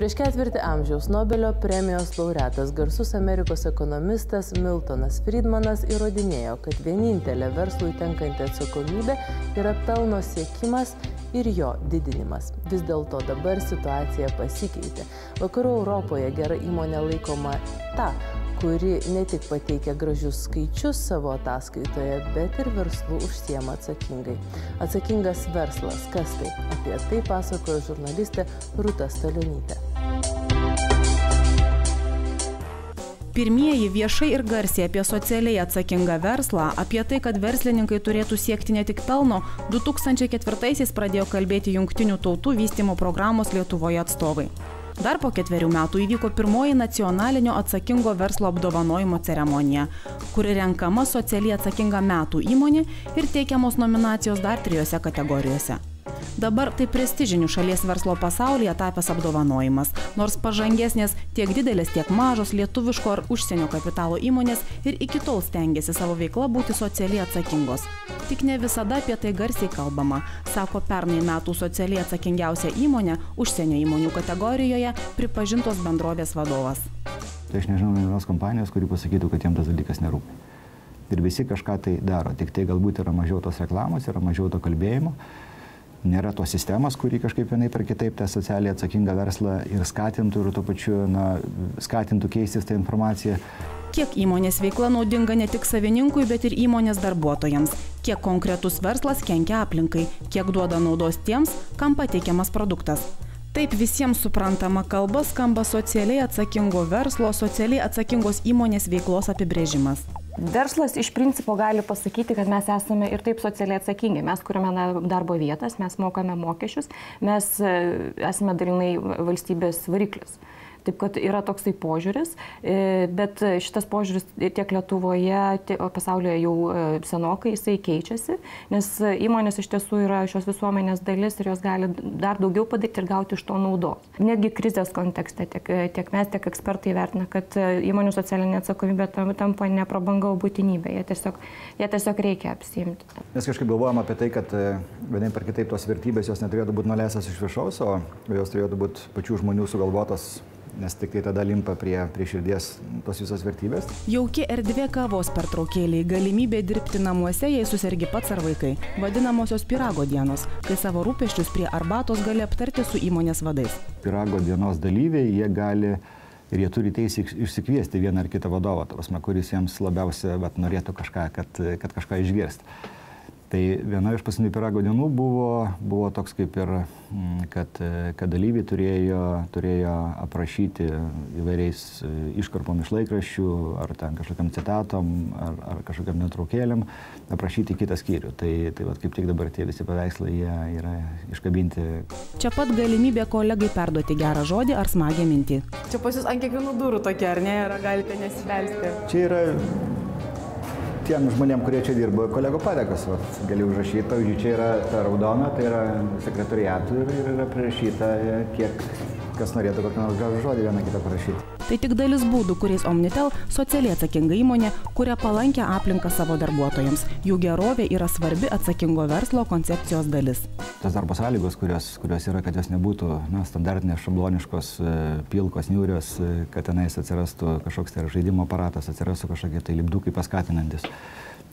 Prieš ketvirtį amžiaus Nobelio premijos laureatas garsus Amerikos ekonomistas Miltonas Friedmanas įrodinėjo, kad vienintelė verslui tenkanti atsakomybė yra pelno siekimas ir jo didinimas. Vis dėlto dabar situacija pasikeitė. Vakarų Europoje gera įmonė laikoma ta, kuri ne tik pateikia gražius skaičius savo ataskaitoje, bet ir verslu užsiema atsakingai. Atsakingas verslas, kas tai? Apie tai pasakojo žurnalistė Rūta Stalionytė. Pirmieji viešai ir garsiai apie socialiai atsakingą verslą, apie tai, kad verslininkai turėtų siekti ne tik pelno, 2004-aisiais pradėjo kalbėti Jungtinių tautų vystymo programos Lietuvoje atstovai. Dar po 4 metų įvyko pirmoji nacionalinio atsakingo verslo apdovanojimo ceremonija, kuri renkama socialiai atsakinga metų įmonė ir teikiamos nominacijos dar 3 kategorijose. Dabar tai prestižinių šalies verslo pasaulyje tapęs apdovanojimas, nors pažangesnės tiek didelės, tiek mažos lietuviško ar užsienio kapitalo įmonės ir iki tol stengiasi savo veikla būti socialiai atsakingos. Tik ne visada apie tai garsiai kalbama, sako pernai metų socialiai atsakingiausia įmonė užsienio įmonių kategorijoje pripažintos bendrovės vadovas. Tai aš nežinau vienos kompanijos, kuri pasakytų, kad jiems tas dalykas nerūpi. Ir visi kažką tai daro, tik tai galbūt yra mažiau tos reklamos, yra mažiau to kalbėjimo. Nėra tos sistemos, kuri kažkaip vienaip ar kitaip tą socialiai atsakingą verslą ir skatintų ir tuo pačiu skatintų keistis tą informaciją. Kiek įmonės veikla naudinga ne tik savininkui, bet ir įmonės darbuotojams? Kiek konkretus verslas kenkia aplinkai? Kiek duoda naudos tiems, kam pateikiamas produktas? Taip visiems suprantama kalba skamba socialiai atsakingo verslo, socialiai atsakingos įmonės veiklos apibrėžimas. Verslas iš principo gali pasakyti, kad mes esame ir taip socialiai atsakingi. Mes kuriame darbo vietas, mes mokame mokesčius, mes esame dalinai valstybės variklis. Taip kad yra toksai požiūris, bet šitas požiūris tiek Lietuvoje, tiek pasaulyje jau senokai jisai keičiasi, nes įmonės iš tiesų yra šios visuomenės dalis ir jos gali dar daugiau padaryti ir gauti iš to naudos. Netgi krizės kontekste tiek mes, tiek ekspertai vertina, kad įmonių socialinė atsakomybė tampa ne prabanga, o būtinybė. Jie tiesiog reikia apsiimti. Mes kažkaip galvojam apie tai, kad vienaip ar kitaip tos vertybės jos neturėtų būti nuleistas iš viršaus, o jos turėtų būti pačių žmonių sugalvotos, nes tik tai tada limpa prie širdies tos visos vertybės. Jauki erdvė kavos pertraukėliai, galimybė dirbti namuose, jei susergi pats ar vaikai. Vadinamosios pyrago dienos, kai savo rūpesčius prie arbatos gali aptarti su įmonės vadais. Pyrago dienos dalyviai, jie gali ir jie turi teisę išsikviesti vieną ar kitą vadovą, kuris jiems labiausiai norėtų kažką, kad kažką išgirsti. Tai viena iš paskutinių pyrago dienų buvo toks kaip ir, kad dalyviai turėjo aprašyti įvairiais iškarpom iš laikraščių, ar ten kažkokiam citatom, ar kažkokiam nuotraukėlėm, aprašyti kitą skyrių. Tai kaip tik dabar tie visi paveikslai jie yra iškabinti. Čia pat galimybė kolegai perduoti gerą žodį ar smagią mintį. Čia pas jūs ant kiekvienų durų tokia, ar ne, galite nesibelsti? Čia yra tiem žmonėm, kurie čia dirba, kolego padėkos, gali užrašyti, pavyzdžiui, čia yra ta raudona, tai yra sekretoriatų ir yra prirašyta, kiek kas norėtų kokį nors gražų žodį vieną kitą parašyti. Tai tik dalis būdų, kuriais Omnitel socialiai atsakinga įmonė kuria palankę aplinką savo darbuotojams. Jų gerovė yra svarbi atsakingo verslo koncepcijos dalis. Tas darbo sąlygos, kurios yra, kad jos nebūtų standartinės, šabloniškos, pilkos, niūrios, kad tenais atsirastų kažkoks žaidimo aparatas, atsirastų kažkokie tai lipdukai paskatinantis.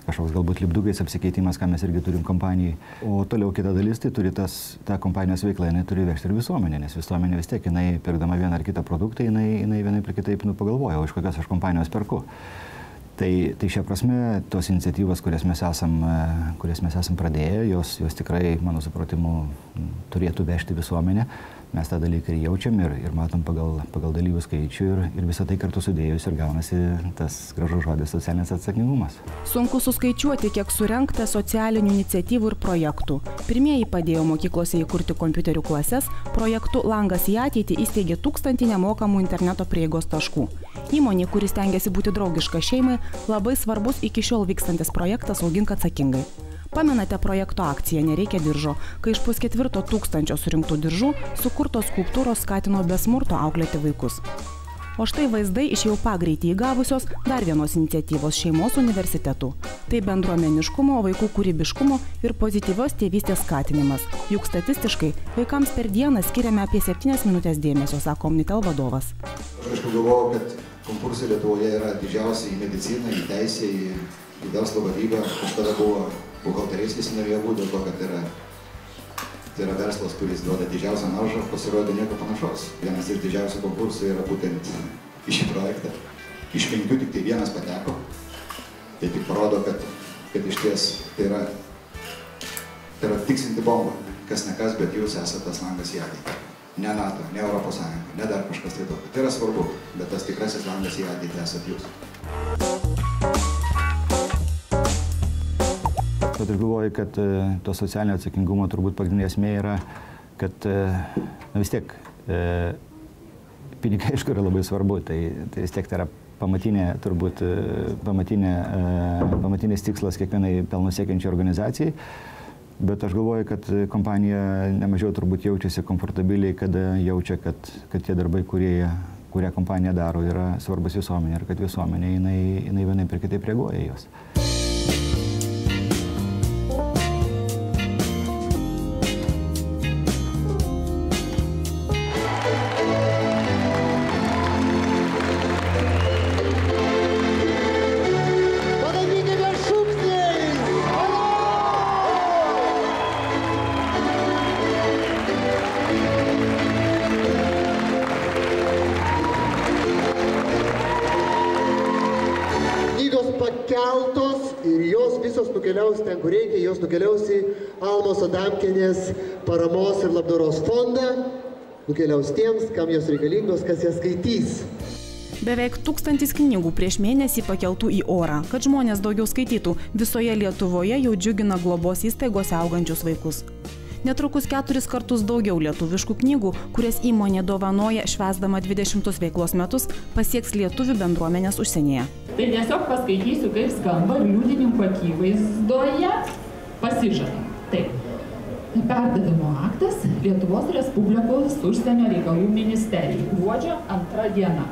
Kažkoks galbūt lipdukais apsikeitimas, ką mes irgi turim kompanijai. O toliau kita dalis, tai turi ta kompanijos veikla, jinai turi vežti ir visuomenė, nes visuomenė vis tiek, jinai pirkdama vieną ar kitą produktą, jinai vienaip ir kitaip pagalvoja, o iš kokios aš kompanijos perku. Tai šia prasme, tos iniciatyvos, kurias mes esam pradėję, jos tikrai, mano supratimu, turėtų vežti visuomenę. Mes tą dalyką ir jaučiam ir matom pagal dalyvių skaičių ir visą tai kartu sudėjus ir gaunasi tas gražus žodis socialinis atsakingumas. Sunku suskaičiuoti, kiek surenkta socialinių iniciatyvų ir projektų. Pirmieji padėjo mokyklose įkurti kompiuterių klases, projektu Langas į ateitį įsteigė 1000 nemokamų interneto prieigos taškų. Įmonė, kuris stengiasi būti draugiška šeimai, labai svarbus iki šiol vykstantis projektas Augink atsakingai. Pamenate projekto akciją Nereikia diržo, kai iš 1500 surinktų diržų sukurtos skulptūros skatino be smurto auklėti vaikus. O štai vaizdai iš jau pagreitį įgavusios dar vienos iniciatyvos šeimos universitetų. Tai bendruomeniškumo, vaikų kūrybiškumo ir pozityvios tėvystės skatinimas. Juk statistiškai vaikams per dieną skiriame apie 7 minutės dėmesio, sako Omnitel vadovas. Aš galvojau, kad konkursai Lietuvoje yra didžiausiai į mediciną, į teisę, į verslo vadybą. Kažkada buvo buhalteriais, visi norėjo būti, dėl to, kad tai yra verslas, kuris duoda didžiausią maržą, pasirodė nieko panašaus. Vienas iš didžiausių konkursų yra būtent į šį projektą. Iš 5 tik tai vienas pateko. Tai tik parodo, kad iš ties tai yra tiksinti bomba. Kas ne kas, bet jūs esate tas langas į ateitį. Ne NATO, ne Europos Sąjunga, ne dar kažkas tai tokio. Tai yra svarbu, bet tas tikrasis langas į ateitį esate jūs. Aš galvoju, kad to socialinio atsakingumo turbūt pagrindinė esmė yra, kad vis tiek pinigai, aišku, yra labai svarbu, tai vis tiek tai yra pamatinis tikslas kiekvienai pelno siekiančiai organizacijai, bet aš galvoju, kad kompanija nemažiau turbūt jaučiasi komfortabiliai, kada jaučia, kad tie darbai, kurie kompanija daro, yra svarbus visuomenė ir kad visuomenė jinai vienaip ir kitaip reaguoja į juos. Pakeltos ir jos visos nukeliaus ten, kur reikia, jos nukeliaus į Almos Adamkienės paramos ir labdaros fondą, nukeliaus tiems, kam jos reikalingos, kas jas skaitys. Beveik 1000 knygų prieš mėnesį pakeltų į orą, kad žmonės daugiau skaitytų. Visoje Lietuvoje jau džiugina globos įstaigose augančius vaikus. Netrukus 4 kartus daugiau lietuviškų knygų, kurias įmonė dovanoja švęsdama 20 veiklos metus, pasieks lietuvių bendruomenės užsienyje. Tai tiesiog paskaitysiu, kaip skamba liudininkų akivaizdoje pasižadam. Taip. Perdavimo aktas Lietuvos Respublikos užsienio reikalų ministerijai. Gruodžio 2 diena.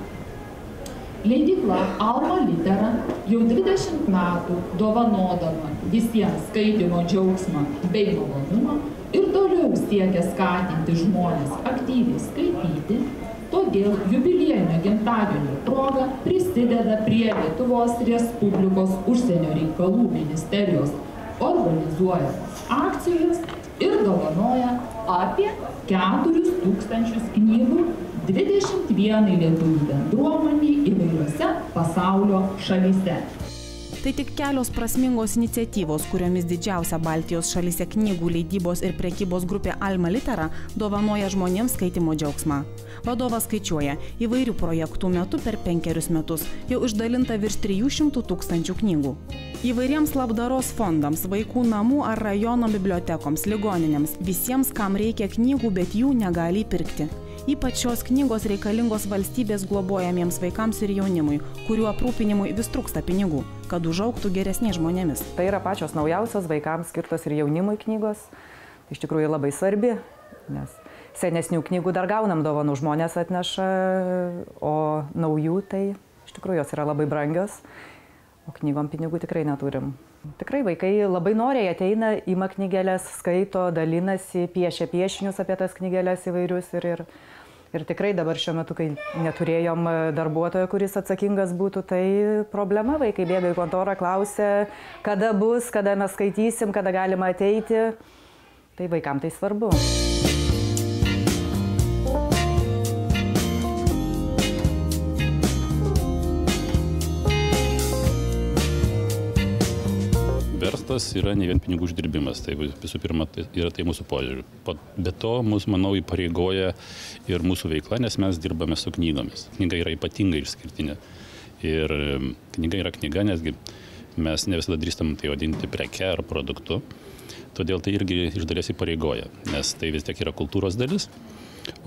Leidykla Alma Litera jau 20 metų dovanodama visiems skaitymo džiaugsmą bei malonumą ir toliau siekia skatinti žmonės aktyviai skaityti, todėl jubiliejinio gimtadienio proga prisideda prie Lietuvos Respublikos užsienio reikalų ministerijos organizuojamos akcijos ir dovanoja apie 4000 knygų 21 lietuvių bendruomeniai įvairiose pasaulio šalyse. Tai tik kelios prasmingos iniciatyvos, kuriomis didžiausia Baltijos šalyse knygų leidybos ir prekybos grupė Alma Litera dovanoja žmonėms skaitymo džiaugsmą. Vadovas skaičiuoja, įvairių projektų metu per 5 metus jau išdalinta virš 300 000 knygų. Įvairiems labdaros fondams, vaikų namų ar rajono bibliotekoms, ligoninėms, visiems, kam reikia knygų, bet jų negali įpirkti. Ypač šios knygos reikalingos valstybės globojamiems vaikams ir jaunimui, kurių aprūpinimui vis trūksta pinigų, kad užaugtų geresniais žmonėmis. Tai yra pačios naujausios vaikams skirtos ir jaunimui knygos. Tai iš tikrųjų labai svarbi, nes senesnių knygų dar gaunam dovanų, žmonės atneša, o naujų tai iš tikrųjų jos yra labai brangios, o knygom pinigų tikrai neturim. Tikrai vaikai labai noriai ateina, ima knygelės, skaito, dalinasi, piešia piešinius apie tas knygelės įvairius ir tikrai dabar šiuo metu, kai neturėjom darbuotojo, kuris atsakingas būtų, tai problema. Vaikai bėga į kontorą, klausia, kada bus, kada mes skaitysim, kada galima ateiti. Tai vaikam tai svarbu. Verslas yra ne vien pinigų uždirbimas, tai visų pirma yra tai mūsų požiūrių. Be to, mus, manau, įpareigoja ir mūsų veikla, nes mes dirbame su knygomis. Knyga yra ypatingai išskirtinė. Ir knyga yra knyga, nesgi mes ne visada drįstam tai vadinti preke ar produktu. Todėl tai irgi iš dalies įpareigoja, nes tai vis tiek yra kultūros dalis.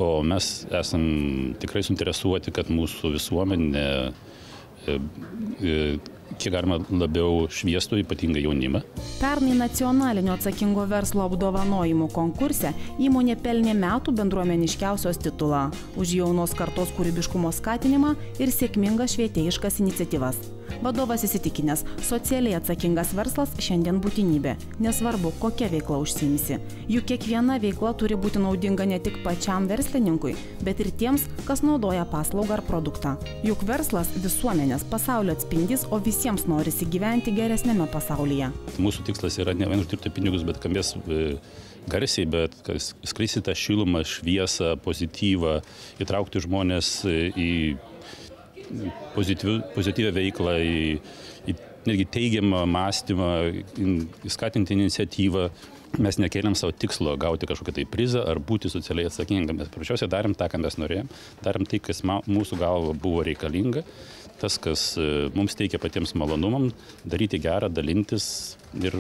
O mes esam tikrai suinteresuoti, kad mūsų visuomenė kiek galima labiau šviestų, ypatingai jaunimą. Pernai nacionalinio atsakingo verslo apdovanojimų konkurse įmonė pelnė metų bendruomeniškiausios titulą už jaunos kartos kūrybiškumo skatinimą ir sėkmingas švietėjiškas iniciatyvas. Vadovas įsitikinęs, socialiai atsakingas verslas šiandien būtinybė, nesvarbu, kokia veikla užsiimsi. Juk kiekviena veikla turi būti naudinga ne tik pačiam verslininkui, bet ir tiems, kas naudoja paslaugą ar produktą. Juk verslas visuomenės pasaulio atspindys, o visiems norisi gyventi geresnėme pasaulyje. Mūsų tikslas yra ne vien uždirbti pinigus, bet skambės garsiai, bet skleisti tą šilumą, šviesą, pozityvą, įtraukti žmonės į pozityvią veiklą, į netgi teigiamą mąstymą, skatinti iniciatyvą. Mes nekėlėm savo tikslo gauti kažkokią tai prizą ar būti socialiai atsakingam. Mes paprasčiausiai darėm tą, ką mes norėjom, darėm tai, kas mūsų galva buvo reikalinga, tas, kas mums teikia patiems malonumam, daryti gerą, dalintis ir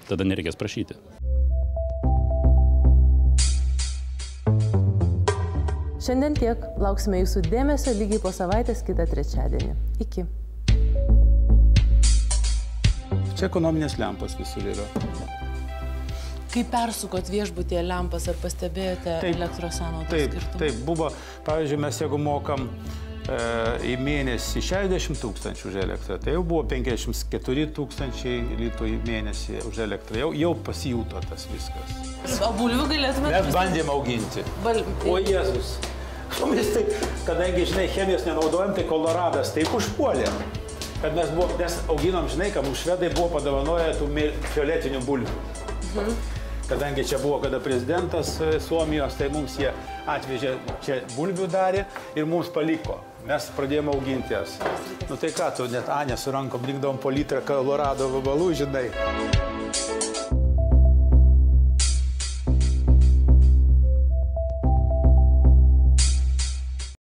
tada nereikės prašyti. Šiandien tiek. Lauksime jūsų dėmesio lygiai po savaitės kitą trečiadienį. Iki. Čia ekonominės lempos visur yra. Kai persukot viešbutyje lempas, ar pastebėjote elektros sąnaudos skirtumą? Taip, buvo, pavyzdžiui, mes jeigu mokam į mėnesį 60 000 už elektrą, tai jau buvo 54 000 litų į mėnesį už elektrą. Jau pasijuto tas viskas. O bulvių galėtume... Mes bandėm auginti. O Jėzus. Mumis tai, kadangi, žinai, chemijos nenaudojam, tai Koloradas taip užpuolė. Kad mes auginom, žinai, kad mums švedai buvo padovanoję tų fioletinių bulvių. Kadangi čia buvo kada prezidentas Suomijos, tai mums jie atvežė, čia bulvių darė ir mums paliko. Mes pradėjome auginti jas. Nu tai ką, tu net Anė su rankom rinkdavom po litrą Kolorado vabalų, žinai.